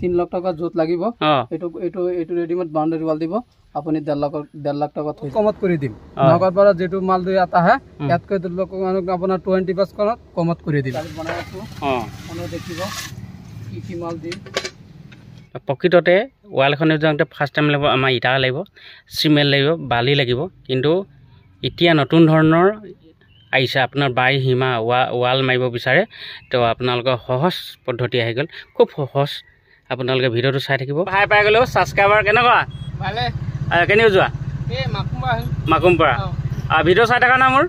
3 লাখ টাকা জোত লাগিব এটো এটো এটো রেডিমেড বাউন্ডারি ওয়াল দিব আপনি 1.5 লাখ টাকা কমত করে দিম নগদ বারা যেটো মাল দুই আতা হে ইয়াত কই দিল আপনার 20% করত কমত করে দিম বনাই আছো অনু দেখিব কি মাল দিম প্রকৃততে ওয়ালখনে যাওঁতে ফার্স্ট টাইম লাগিব আমাৰ ইটা লাগিব সিমেন্ট লাগিব বালি লাগিব কিন্তু এতিয়া নতুন ধৰণৰ আইছে আপোনাৰ বাই হিমা ওয়াল মাৰিব বিচাৰে তো আপোনালোকৰ সহজ পদ্ধতি আহি গ'ল খুব সহজ আপোনালোকে ভিডিওটো চাই থাকিব ভাই পাই গ'লো সাবস্ক্ৰাইবাৰ কেনেকুৱা ভালে কেনিও যোৱা এ মাকুমপৰা ভিডিও চাই থাকা না মোৰ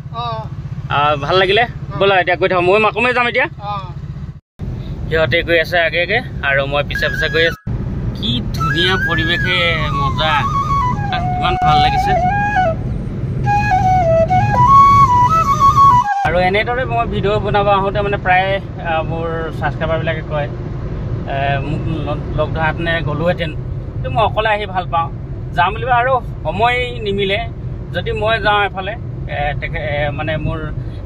ভাল লাগিলে বলা এতিয়া গৈ থাকো মই মাকুমে যাম এতিয়া সিহঁতে গৈ আছে আগে আৰু মই পিছে পিছে গৈ আছো কি ধুনীয়া পৰিৱেশে মজা কিমান ভাল লাগিছে আৰু এনেদৰে মই ভিডিঅ' বনাব আহোঁতে মানে প্ৰায় মোৰ ছাবস্ক্ৰাইবাৰবিলাকে কয় মোক লগ ধৰাহেঁতেনে গ'লোহেঁতেন কিন্তু মই অকলে আহি ভাল পাওঁ যাম বুলি আৰু সময় নিমিলে যদি মই যাওঁ এফালে মানে মোৰ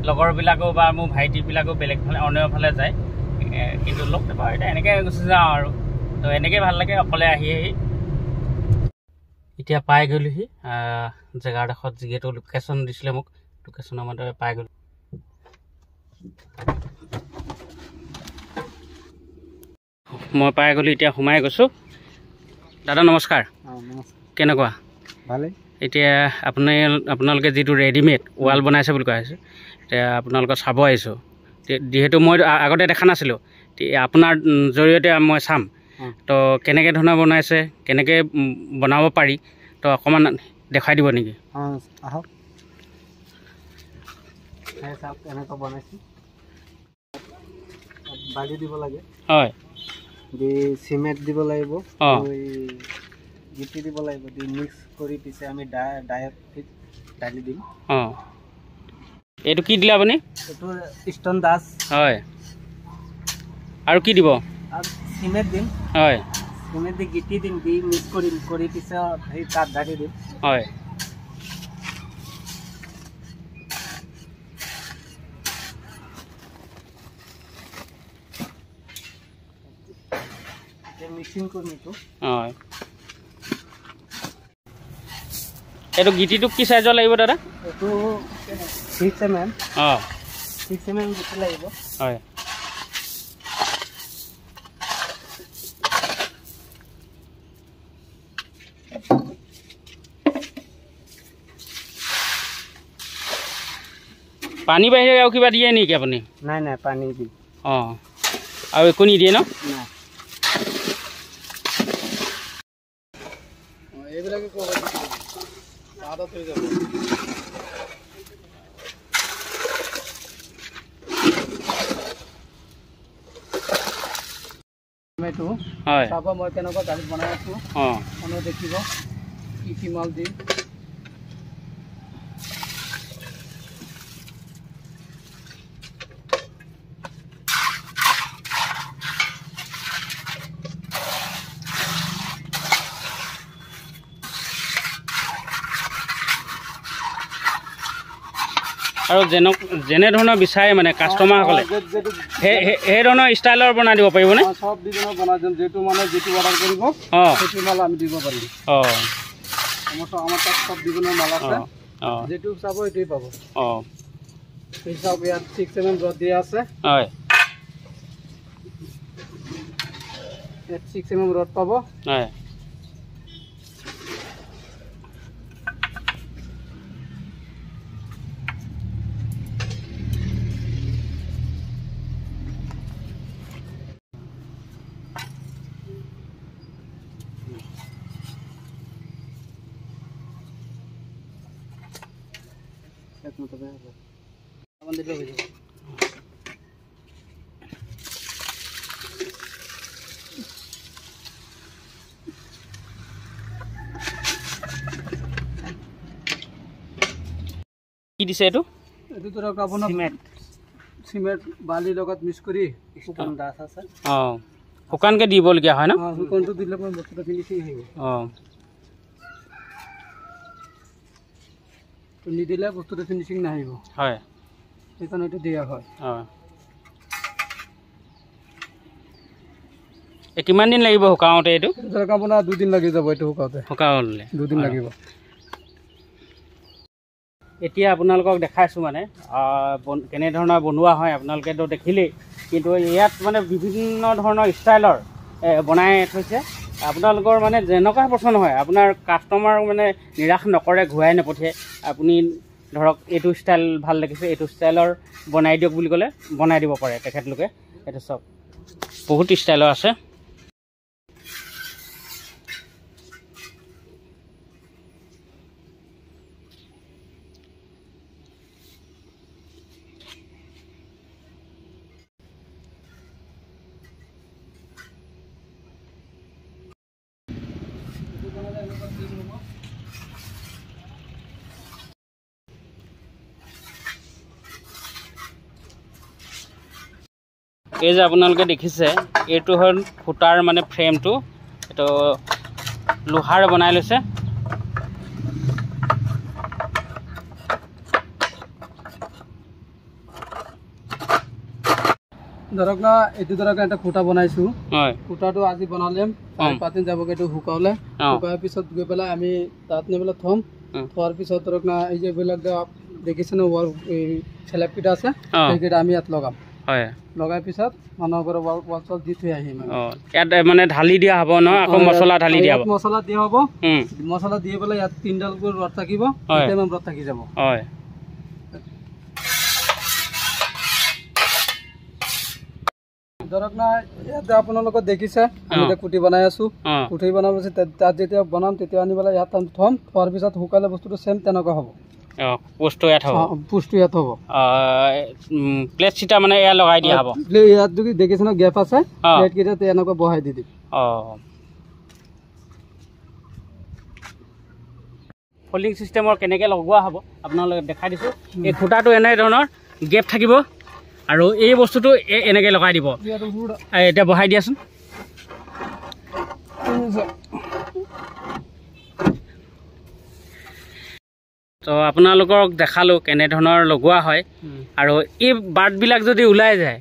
লগৰবিলাকো বা মোৰ ভাইটিবিলাকো বেলেগ ফালে অন্য ফালে যায় কিন্তু লগ নাপাওঁ এতিয়া এনেকৈ গুচি যাওঁ আৰু তো এনেকৈ ভাল লাগে অকলে আহি এতিয়া পাই গ'লোহি জেগাডোখৰত যিহেতু লোকেশ্যন দিছিলে মোক লোকেশ্যনৰ মতে পাই গ'লো মই পাই গ'লো এতিয়া সোমাই গৈছোঁ দাদা নমস্কাৰ কেনেকুৱা ভালে এতিয়া আপোনালোকে যিটো ৰেডিমেড ৱাল বনাইছে বুলি কোৱা হৈছে এতিয়া আপোনালোকক চাব আহিছোঁ যিহেতু মই আগতে দেখা নাছিলোঁ আপোনাৰ জৰিয়তে মই চাম তো কেনেকৈ ধৰণৰ বনাইছে কেনেকৈ বনাব পাৰি তো অকণমান দেখাই দিব নেকি আহক চাওক এনেকৈ বনাইছোঁ বালি দিব লাগে হয় দি সিমেন্ট দিব লাগিব গিটি দিব লাগিব দি মিক্স কৰি পিছে আমি ডাইৰেক্ট ডালি দিম এইটো কি দিলে আপুনি এইটো ষ্টন দাস হয় আৰু কি দিব আৰু সিমেন্ট দিম হয় সিমেন্ট দি গিটি দিম দি মিক্স কৰি পিছে সেই তাত ঢালি দিম হয় মিক্সিং কৰিম এইটো হয় এইটো গিটিটো কি সাইজৰ লাগিব দাদা এইটো 6 mm 6 mm গিটি লাগিব হয় পানী বাহিৰে আৰু কিবা দিয়ে নেকি আপুনি নাই পানী দি আৰু একো নিদিয়ে ন নাই এইবিলাকে ক'ব আদা হৈ যাব টমেটো হয় চাব মই কেনেকুৱা দালি বনাই আছোঁ অনু দেখিব কি মাল দিম আৰু যেনে ধৰণৰ বিচাৰে মানে কাষ্টমাৰসকলে সেই ধৰণৰ ষ্টাইলৰ বনাই দিব পাৰিবনে সব ডিজাইনৰ বনাই দিম যেটো মানে যেটো অৰ্ডাৰ কৰিব সেইটো মাল আমি দিব পাৰিম আমাৰ তাত সব ডিজাইনৰ মাল আছে যেটো চাব এটোই পাব এই সব ইয়াত 6 mm ৰড দিয়া আছে হয় ইয়াত 6 mm ৰড পাব হয় কি দিছে এইটো ধৰক আপোনাৰ সিমেন্ট বালি লগত মিক্স কৰি শুকান দাস আছে শুকানকৈ দিবলগীয়া হয় ন শুকানটো দিলে বস্তুটো ফিনিশিং আহিব তো নিদিলে বস্তুটো ফিনিশিং নাহিব হয় সেইকাৰণে এইটো দিয়া হয় কিমান দিন লাগিব শুকাওঁতে এইটো ধৰক আপোনাৰ 2 দিন লাগি যাব এইটো শুকাওঁতে 2 দিন লাগিব এতিয়া আপোনালোকক দেখাইছোঁ মানে কেনেধৰণৰ বনোৱা হয় আপোনালোকেতো দেখিলেই কিন্তু ইয়াত মানে বিভিন্ন ধৰণৰ ষ্টাইলৰ বনাই থৈছে আপোনালোকৰ মানে যেনেকুৱা পচন্দ হয় আপোনাৰ কাষ্টমাৰ মানে নিৰাশ নকৰে ঘূৰাই নপঠিয়াই আপুনি ধৰক এইটো ষ্টাইল ভাল লাগিছে এইটো ষ্টাইলৰ বনাই দিয়ক বুলি ক'লে বনাই দিব পাৰে তেখেতলোকে এইটো চব বহুত ষ্টাইলৰ আছে এই যে আপোনালোকে দেখিছে এইটো হ'ল ফুটাৰ মানে ফ্ৰেমটো এইটো লোহাৰে বনাই লৈছে ধৰক না এইটো ধৰক এটা খুঁটা বনাইছোঁ হয় খুঁটাটো আজি বনালেম 5 দিন যাবগৈ এইটো শুকালে শুকাৰ পিছত গৈ পেলাই আমি তাত নি পেলাই থ'ম থোৱাৰ পিছত ধৰক না এই যে এইবিলাক দেখিছে ন ৱাল চেলেপকেইটা আছে সেইকেইটা আমি ইয়াত লগাম হয় লগাই পিছত মানুহৰ ৱাল চল দি থৈ আহিম ইয়াত মানে ঢালি দিয়া হ'ব ন আকৌ মছলা ঢালি দিয়া হ'ব মছলা দিয়া হ'ব মছলা দি পেলাই ইয়াত 3ডাল ৰড থাকিব 3 ৰড থাকি যাব হয় ধৰক না ইয়াতে আপোনালোকে দেখিছে আমি যে কুটি বনাই আছোঁ কুটি বনাব তাত যেতিয়া বনাম তেতিয়া আনি পেলাই ইয়াত থ'ম থোৱাৰ পিছত শুকালে বস্তুটো চেম তেনেকুৱা হ'ব পোষ্টটো ইয়াত হ'ব পোষ্টটো ইয়াত হ'ব প্লেট চিটা মানে এয়া লগাই দিয়া হ'ব ইয়াত যদি দেখিছে ন গেপ আছে প্লেটকেইটা এনেকুৱা বহাই দি দিম ফল্ডিং চিষ্টেমৰ কেনেকৈ লগোৱা হ'ব আপোনালোকে দেখাই দিছোঁ এই খুঁটাটো এনেধৰণৰ গেপ থাকিব আৰু এই বস্তুটো এনেকৈ লগাই দিব এতিয়া বহাই দিয়াচোন তো আপোনালোকক দেখালোঁ কেনেধৰণৰ লগোৱা হয় আৰু এই বাৰ্ডবিলাক যদি ওলাই যায়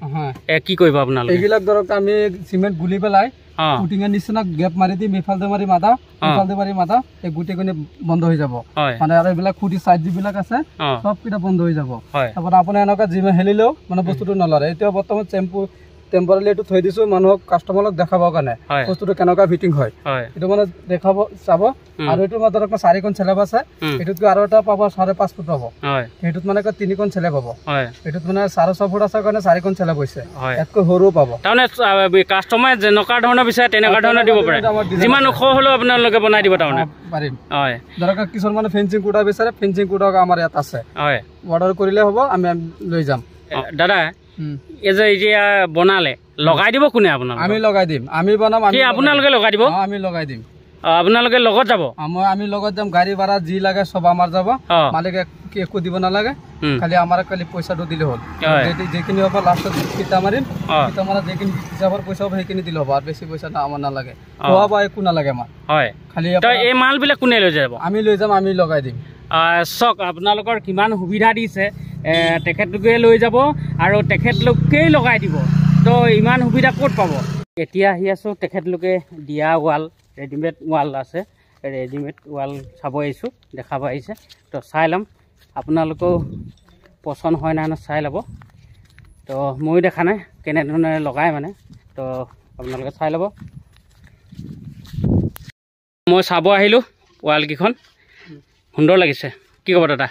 কি কৰিব আপোনালোকে এইবিলাক ধৰক আমি চিমেণ্ট গুলি পেলাই পুটিঙৰ নিচিনা গেপ মাৰি দিম ইফালতে মাৰি মাথা এই গোটেইখিনি বন্ধ হৈ যাব মানে আৰু এইবিলাক খুঁটি চাইড যিবিলাক আছে চবকেইটা বন্ধ হৈ যাব তাৰপৰা আপুনি এনেকুৱা জিমে হেলিলেও মানে বস্তুটো নলৰে এতিয়া বৰ্তমান টেম্পৰালি এইটো থৈ দিছোঁ মানুহক কাষ্টমাৰক দেখাবৰ কাৰণে বস্তুটো কেনেকুৱা ফিটিং হয় এইটো মানে দেখাব চাব আৰু এইটো ধৰক 4 কোণ চেলেব আছে এইটোতকৈ আৰু এটা পাব 5.5 ফুট পাব সেইটোত মানে 3 কোণ চেলেব পাব এইটোত মানে 6.5 ফুট আছে কাৰণে 4 কোণ চেলেব হৈছে ইয়াতকৈ সৰু পাব তাৰমানে কাষ্টমাৰে যেনেকুৱা ধৰণৰ বিচাৰে তেনেকুৱা ধৰণৰ দিব পাৰে যিমান ওখ হ'লেও আপোনালোকে বনাই দিব তাৰমানে পাৰিম হয় ধৰক কিছুমান ফেঞ্চিং কোটা বিচাৰে ফেঞ্চিং কোটা আমাৰ ইয়াত আছে হয় অৰ্ডাৰ কৰিলে হ'ব আমি লৈ যাম দাদা এই যে এতিয়া বনালে লগাই দিব কোনে আপোনালোকে আমি লগাই দিম আমি বনাম আপোনালোকে লগাই দিব আমি লগাই দিম আপোনালোকে লগত যাব আমি লগত যাম গাড়ী ভাড়া যি লাগে সব আমাৰ যাব মালিকে একো দিব নালাগে খালি আমাৰ খালি পইচাটো দিলে হ'ল যিখিনি হ'ব লাষ্টত কিতা মাৰিম কিতা মাৰা যিখিনি হিচাপৰ পইচা হ'ব সেইখিনি দিলে হ'ব আৰু বেছি পইচা আমাৰ নালাগে খোৱা বা একো নালাগে আমাৰ হয় খালি এই মালবিলাক কোনে লৈ যাব আমি লৈ যাম আমি লগাই দিম চাওক আপোনালোকৰ কিমান সুবিধা দিছে তেখেতলোকে লৈ যাব আৰু তেখেতলোকেই লগাই দিব তো ইমান সুবিধা ক'ত পাব এতিয়া আহি আছোঁ তেখেতলোকে দিয়া ৱাল ৰেডিমেড ৱাল আছে ৰেডিমেড ৱাল চাব আহিছোঁ দেখাব আহিছে তো চাই ল'ম আপোনালোকেও পচন্দ হয় নাই চাই ল'ব তো ময়ো দেখা নাই কেনেধৰণে লগাই মানে তো আপোনালোকে চাই ল'ব মই চাব আহিলোঁ ৱালকেইখন সুন্দৰ লাগিছে কি ক'ব দাদা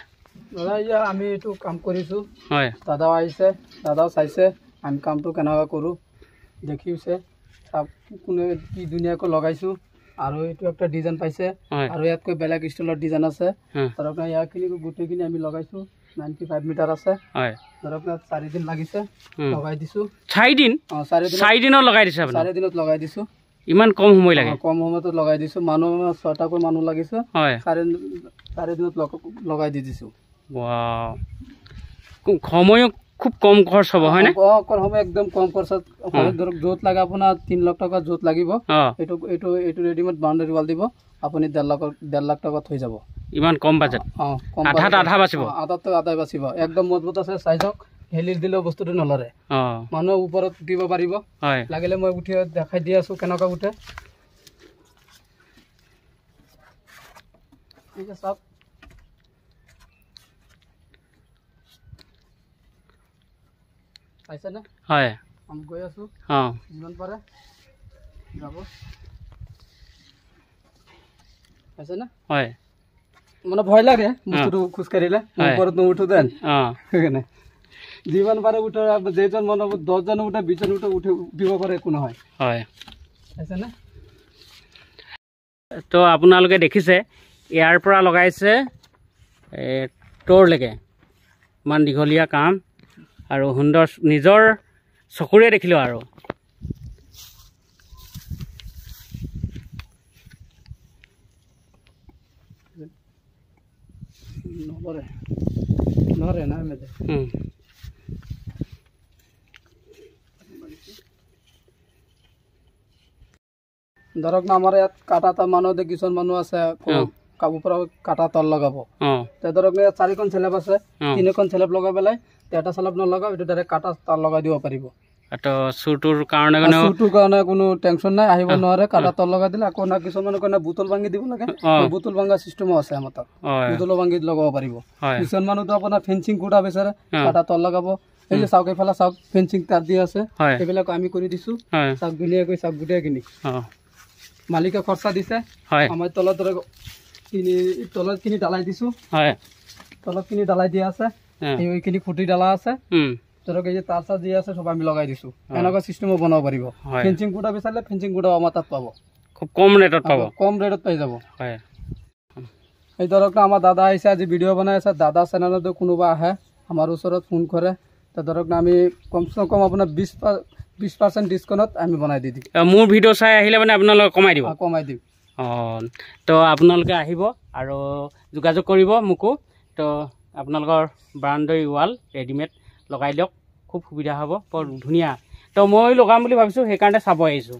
দাদা আমি এইটো কাম কৰিছোঁ হয় দাদাও আহিছে দাদাও চাইছে আমি কামটো কেনেকুৱা কৰোঁ দেখিছে কোনে কি ধুনীয়াকৈ লগাইছোঁ আৰু এইটো একটা ডিজাইন পাইছে আৰু ইয়াতকৈ বেলেগ ষ্টাইলৰ ডিজাইন আছে ধৰক ইয়াৰখিনি গোটেইখিনি আমি লগাইছোঁ 95 মিটাৰ আছে ধৰক 4 দিন লাগিছে লগাই দিছোঁ 4 দিন 4 দিনত লগাই দিছে 4 দিনত লগাই দিছোঁ ইমান কম সময় লাগে কম সময়ত লগাই দিছোঁ মানুহ 6টাকৈ মানুহ লাগিছে 4 দিনত লগাই দি দিছোঁ সময়ো খুব কম খৰচ হ'ব হয় না সময় একদম কম খৰচত ধৰক য'ত লাগে আপোনাৰ 3 লাখ টকা য'ত লাগিব এইটো ৰেডিমেড বাউণ্ডাৰী ৱাল দিব আপুনি 1.5 লাখ টকাত হৈ যাব ইমান কম বাজেট আধা বাচিব আধা বাচিব একদম মজবুত আছে চাইজক হেলিৰ দিলেও বস্তুটো নলৰে মানুহ ওপৰত উঠিব পাৰিব লাগিলে মই উঠি দেখাই দি আছো কেনেকুৱা উঠে ঠিক আছে চাওক পাইছেনে হয় আমি গৈ আছো যিমান পাৰে যাব পাইছেনে হয় মানে ভয় লাগে বস্তুটো খোজ কাঢ়িলে ওপৰত নুঠো দেন সেইকাৰণে যিমান পাৰে উঠে যেইজন মানুহ 10 জন উঠে 20 জন উঠিব পাৰে একো নহয় হয় পাইছেনে তো আপোনালোকে দেখিছে ইয়াৰ পৰা লগাইছে তোৰলৈকে ইমান দীঘলীয়া কাম আৰু সুন্দৰ নিজৰ চকুৰে দেখিলোঁ আৰু নৰে না মেদে ধৰক না আমাৰ ইয়াত কাটা মানুহ কিছুমান মানুহ আছে কাপোৰ পৰা কাটা তল লগাব ধৰক ইয়াত 4খন চেলেপ আছে 3খন চেলেপ লগাই পেলাই এটা চেলেপ নলগাব এইটো ডাইৰেক্ট কাটা তাৰ লগাই দিব পাৰিব চুৰটোৰ কাৰণে কোনো টেনশ্যন নাই আহিব নোৱাৰে কাটা তল লগাই দিলে আকৌ না কিছুমান কাৰণে বুটল ভাঙি দিব লাগে বুটল ভাঙা চিষ্টেমো আছে আমাৰ তাত বুটল ভাঙি লগাব পাৰিব কিছুমান মানুহতো আপোনাৰ ফেন্সিং খুঁটা বিচাৰে কাটা তল লগাব এই যে চাওক এইফালে চাওক ফেন্সিং তাৰ দি আছে এইবিলাক আমি কৰি দিছো চাওক ধুনীয়াকৈ চাওক গোটেইখিনি মালিকে খৰচা দিছে আমাৰ তলত তলত খিনি ঢালাই দিছো তলত খিনি ঢালাই দিয়া আছে এইখিনি খুঁটি ঢালা আছে ধৰক এই যে তাৰ চাৰ দিয়ে আছে সব আমি লগাই দিছো এনেকুৱা চিষ্টেমো বনাব পাৰিব ফেন্সিং খুঁটা বিচাৰিলে ফেন্সিং খুঁটা আমাৰ তাত পাব খুব কম ৰেটত পাব কম ৰেটত পাই যাব এই ধৰক না আমাৰ দাদা আহিছে আজি ভিডিঅ' বনাই আছে দাদা চেনেলতো কোনোবা আহে আমাৰ ওচৰত ফোন কৰে তো ধৰক না আমি কমচে কম আপোনাৰ 20% ডিসকাউন্টত আমি বনাই দি দিম মোৰ ভিডিঅ' চাই আহিলে মানে আপোনালোকে কমাই দিম তো আপোনালোকে আহিব আৰু যোগাযোগ কৰিব মোকো তো আপোনালোকৰ বাৰাণ্ডাৰী ৱাল ৰেডিমেড লগাই দিয়ক খুব সুবিধা হ'ব বৰ ধুনীয়া তো মই লগাম বুলি ভাবিছোঁ সেইকাৰণে চাব আহিছোঁ